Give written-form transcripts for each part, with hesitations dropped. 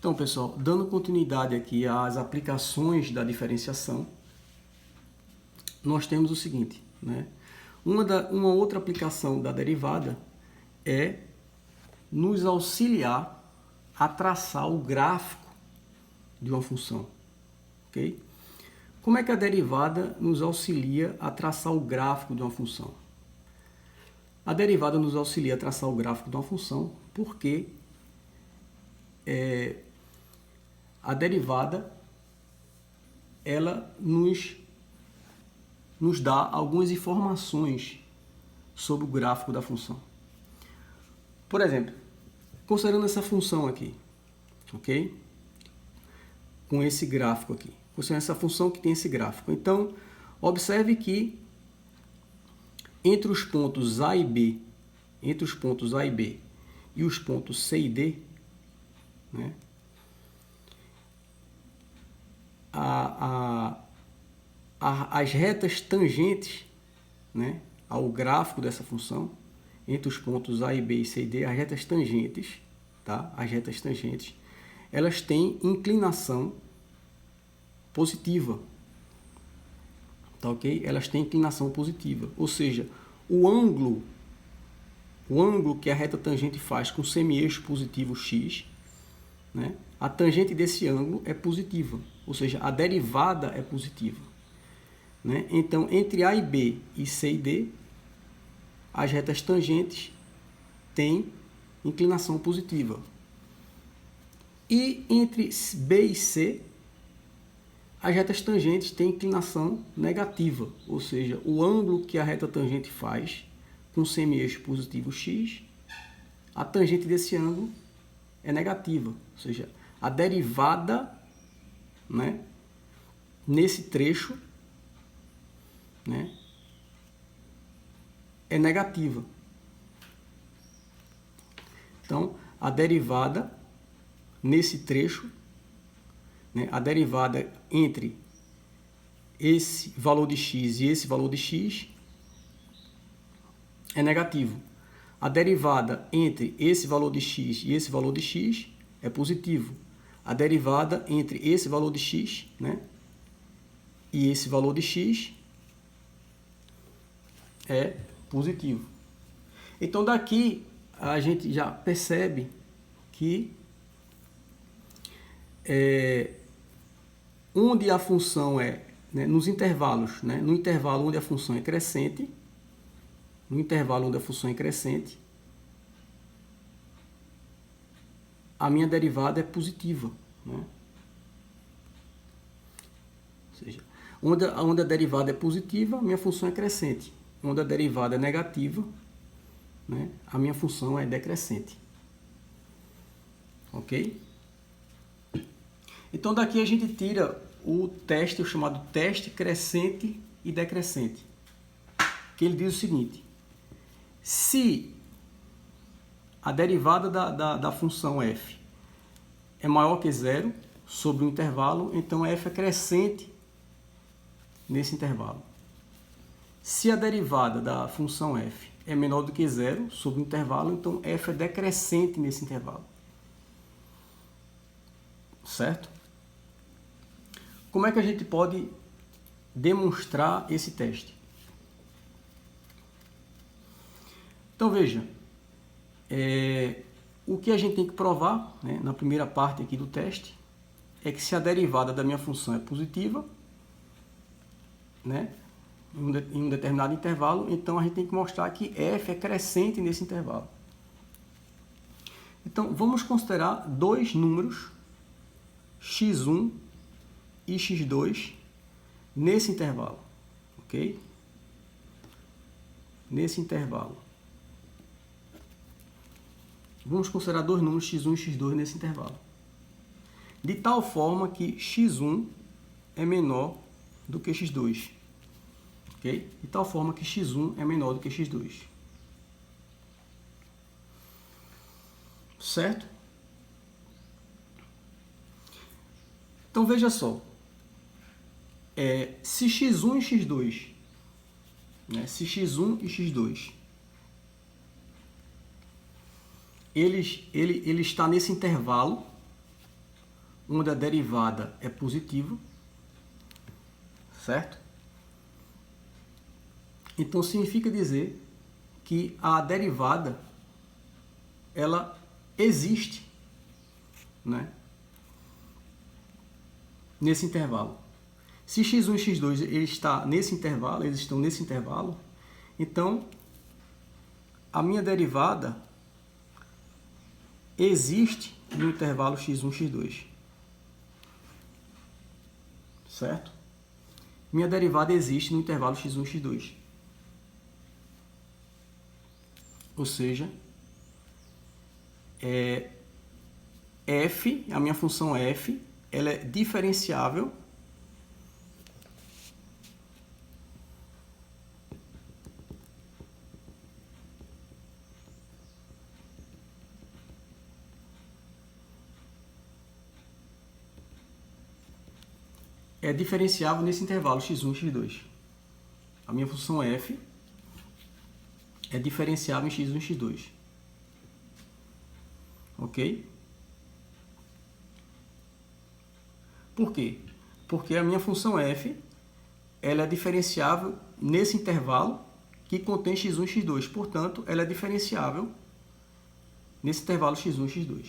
Então, pessoal, dando continuidade aqui às aplicações da diferenciação, nós temos o seguinte, né? Uma outra aplicação da derivada é nos auxiliar a traçar o gráfico de uma função, ok? Como é que a derivada nos auxilia a traçar o gráfico de uma função? A derivada nos auxilia a traçar o gráfico de uma função porque a derivada ela nos dá algumas informações sobre o gráfico da função. Por exemplo, considerando essa função aqui, ok? Com esse gráfico aqui. Considerando essa função que tem esse gráfico. Então, observe que entre os pontos A e B, e os pontos C e D, né, as retas tangentes, né, ao gráfico dessa função, entre os pontos A e B e C e D, as retas tangentes, tá? As retas tangentes, elas têm inclinação positiva, tá, ok? Elas têm inclinação positiva, ou seja, o ângulo que a reta tangente faz com o semi-eixo positivo x, né, a tangente desse ângulo é positiva, ou seja, a derivada é positiva, né? Então, entre A e B e C e D, as retas tangentes têm inclinação positiva. E entre B e C, as retas tangentes têm inclinação negativa, ou seja, o ângulo que a reta tangente faz com o semi-eixo positivo x, a tangente desse ângulo é negativa, ou seja, a derivada, né, nesse trecho, né, é negativa. Então, a derivada nesse trecho, né, a derivada entre esse valor de x e esse valor de x é negativo. A derivada entre esse valor de x e esse valor de x é positivo. A derivada entre esse valor de x, né, e esse valor de x é positivo. Então, daqui a gente já percebe que onde a função é, né, nos intervalos, né, no intervalo onde a função é crescente, a minha derivada é positiva, né? Ou seja, onde a derivada é positiva, a minha função é crescente. Onde a derivada é negativa, né, a minha função é decrescente. Ok? Então, daqui a gente tira o teste, o chamado teste crescente e decrescente, que ele diz o seguinte: se a derivada da função f é maior que zero sobre o intervalo, então f é crescente nesse intervalo. Se a derivada da função f é menor do que zero sobre o intervalo, então f é decrescente nesse intervalo. Certo? Como é que a gente pode demonstrar esse teste? Então, veja, o que a gente tem que provar, né, na primeira parte aqui do teste é que se a derivada da minha função é positiva, né, em um determinado intervalo, então a gente tem que mostrar que f é crescente nesse intervalo. Então, vamos considerar dois números, x1 e x2, nesse intervalo, ok? Nesse intervalo. Vamos considerar dois números, x1 e x2, nesse intervalo. De tal forma que x1 é menor do que x2. Okay? De tal forma que x1 é menor do que x2. Certo? Então, veja só. Se x1 e x2, né, se x1 e x2, ele está nesse intervalo, onde a derivada é positiva, certo? Então significa dizer que a derivada ela existe, né, nesse intervalo. Se x1 e x2 ele está nesse intervalo, eles estão nesse intervalo, então a minha derivada existe no intervalo x1 e x2. Certo? Minha derivada existe no intervalo x1 e x2. Ou seja, f, a minha função f, ela é diferenciável nesse intervalo x1 e x2. A minha função f é diferenciável em x1 e x2. Ok? Por quê? Porque a minha função f ela é diferenciável nesse intervalo que contém x1 e x2. Portanto, ela é diferenciável nesse intervalo x1 e x2.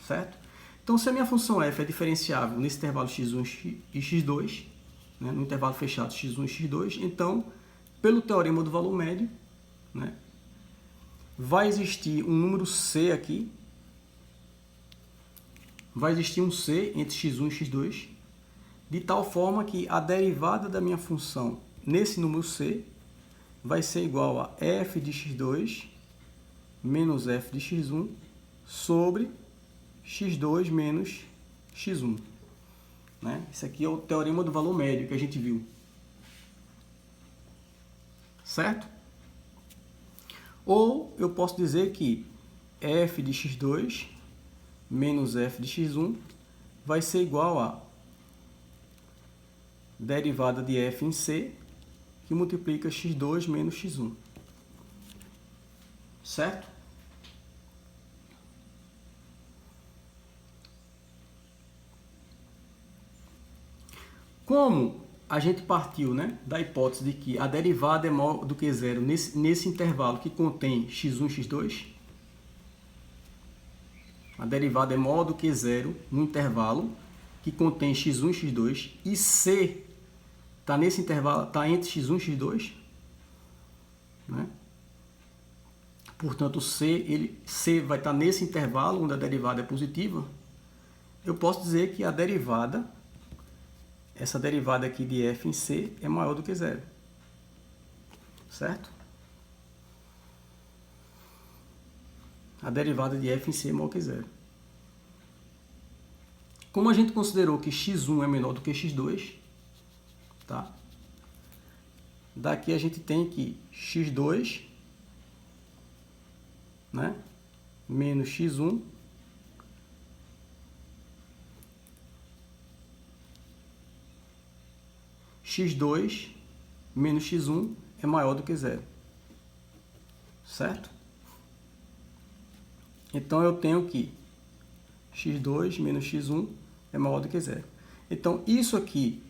Certo? Então, se a minha função f é diferenciável nesse intervalo x1 e x2, né, no intervalo fechado x1 e x2, então, pelo teorema do valor médio, né, vai existir um número c aqui, vai existir um c entre x1 e x2, de tal forma que a derivada da minha função nesse número c vai ser igual a f de x2 menos f de x1 sobre x2 menos x1. Né? Isso aqui é o teorema do valor médio que a gente viu. Certo? Ou eu posso dizer que f de x2 menos f de x1 vai ser igual a derivada de f em c, que multiplica x2 menos x1. Certo? Como a gente partiu, né, da hipótese de que a derivada é maior do que zero nesse intervalo que contém x1 e x2, a derivada é maior do que zero no intervalo que contém x1 e x2, e c está nesse intervalo, está entre x1 e x2, né? Portanto, c vai estar nesse intervalo onde a derivada é positiva. Eu posso dizer que a derivada, essa derivada aqui de f em c é maior do que zero. Certo? A derivada de f em c é maior que zero. Como a gente considerou que x1 é menor do que x2, tá? Daqui a gente tem que x2, né, menos x1 x2 menos x1 é maior do que zero. Certo? Então, eu tenho que x2 menos x1 é maior do que zero. Então, isso aqui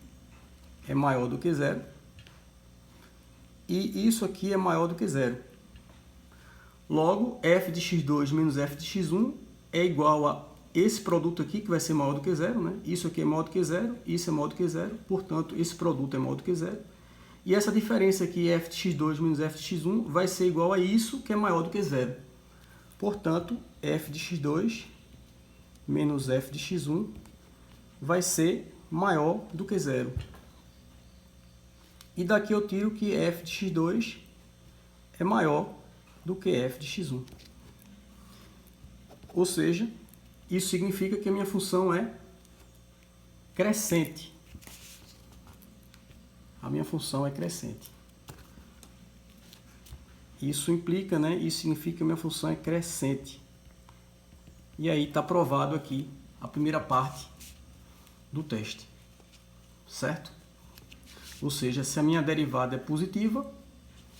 é maior do que zero. E isso aqui é maior do que zero. Logo, f de x2 menos f de x1 é igual a esse produto aqui, que vai ser maior do que zero, né? Isso aqui é maior do que zero, isso é maior do que zero, portanto, esse produto é maior do que zero. E essa diferença aqui, f de x2 menos f de x1, vai ser igual a isso, que é maior do que zero. Portanto, f de x2 menos f de x1 vai ser maior do que zero. E daqui eu tiro que f de x2 é maior do que f de x1. Ou seja, isso significa que a minha função é crescente. A minha função é crescente. Isso implica, né? Isso significa que a minha função é crescente. E aí está provado aqui a primeira parte do teste. Certo? Ou seja, se a minha derivada é positiva,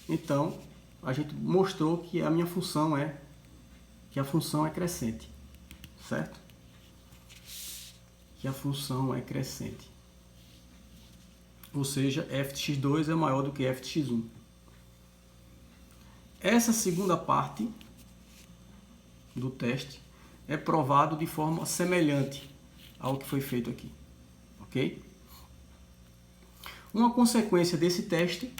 então a gente mostrou que a minha função é, que a função é crescente. Certo? que a função é crescente. Ou seja, f de x2 é maior do que f de x1. Essa segunda parte do teste é provado de forma semelhante ao que foi feito aqui. Ok? Uma consequência desse teste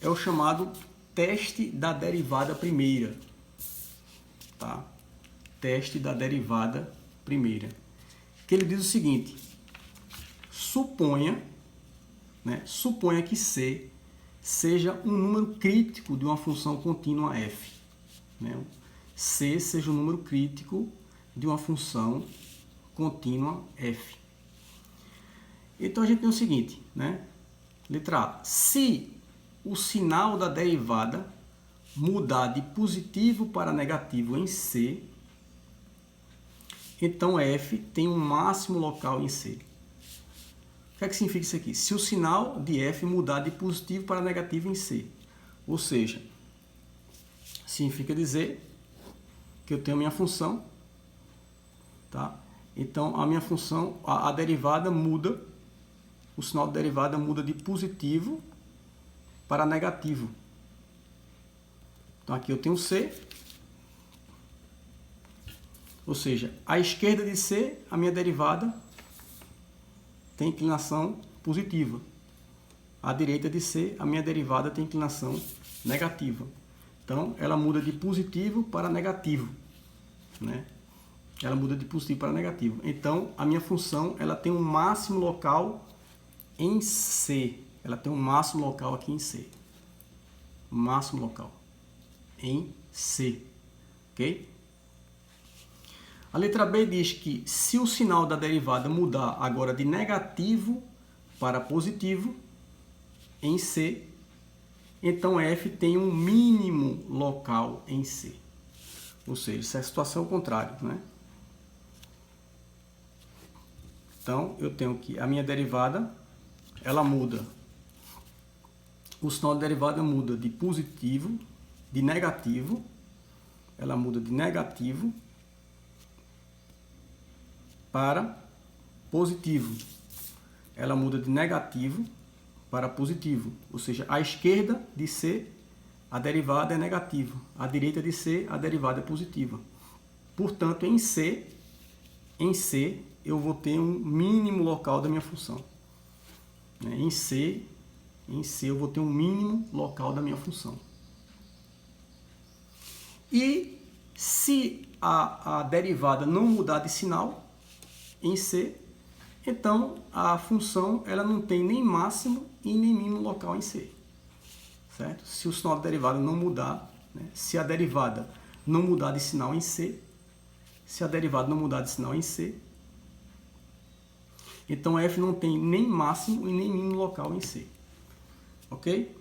é o chamado teste da derivada primeira. Tá? Teste da derivada primeira. Que ele diz o seguinte: suponha que C seja um número crítico de uma função contínua f. Né? C seja um número crítico de uma função contínua f. Então a gente tem o seguinte, né? Letra A. Se o sinal da derivada mudar de positivo para negativo em C, então f tem um máximo local em C. O que é que significa isso aqui? Se o sinal de f mudar de positivo para negativo em C, ou seja, significa dizer que eu tenho a minha função, tá? Então a minha função, a derivada muda, o sinal da derivada muda de positivo para negativo. Então aqui eu tenho C, ou seja, à esquerda de C, a minha derivada tem inclinação positiva. À direita de C, a minha derivada tem inclinação negativa. Então, ela muda de positivo para negativo. Né? Ela muda de positivo para negativo. Então, a minha função ela tem um máximo local em C. Ela tem um máximo local aqui em C. Máximo local em C. Ok? A letra B diz que se o sinal da derivada mudar agora de negativo para positivo em C, então f tem um mínimo local em C. Ou seja, isso é a situação contrária, né? Então, eu tenho que a minha derivada, ela muda. O sinal da derivada muda de positivo, de negativo, ela muda de negativo para positivo. Ela muda de negativo para positivo. Ou seja, à esquerda de C, a derivada é negativa. À direita de C, a derivada é positiva. Portanto, em C, eu vou ter um mínimo local da minha função. Em C, eu vou ter um mínimo local da minha função. E se a derivada não mudar de sinal em C, então a função ela não tem nem máximo e nem mínimo local em C. Certo? Se o sinal da derivada não mudar, né? Se a derivada não mudar de sinal em C, então f não tem nem máximo e nem mínimo local em C. Ok?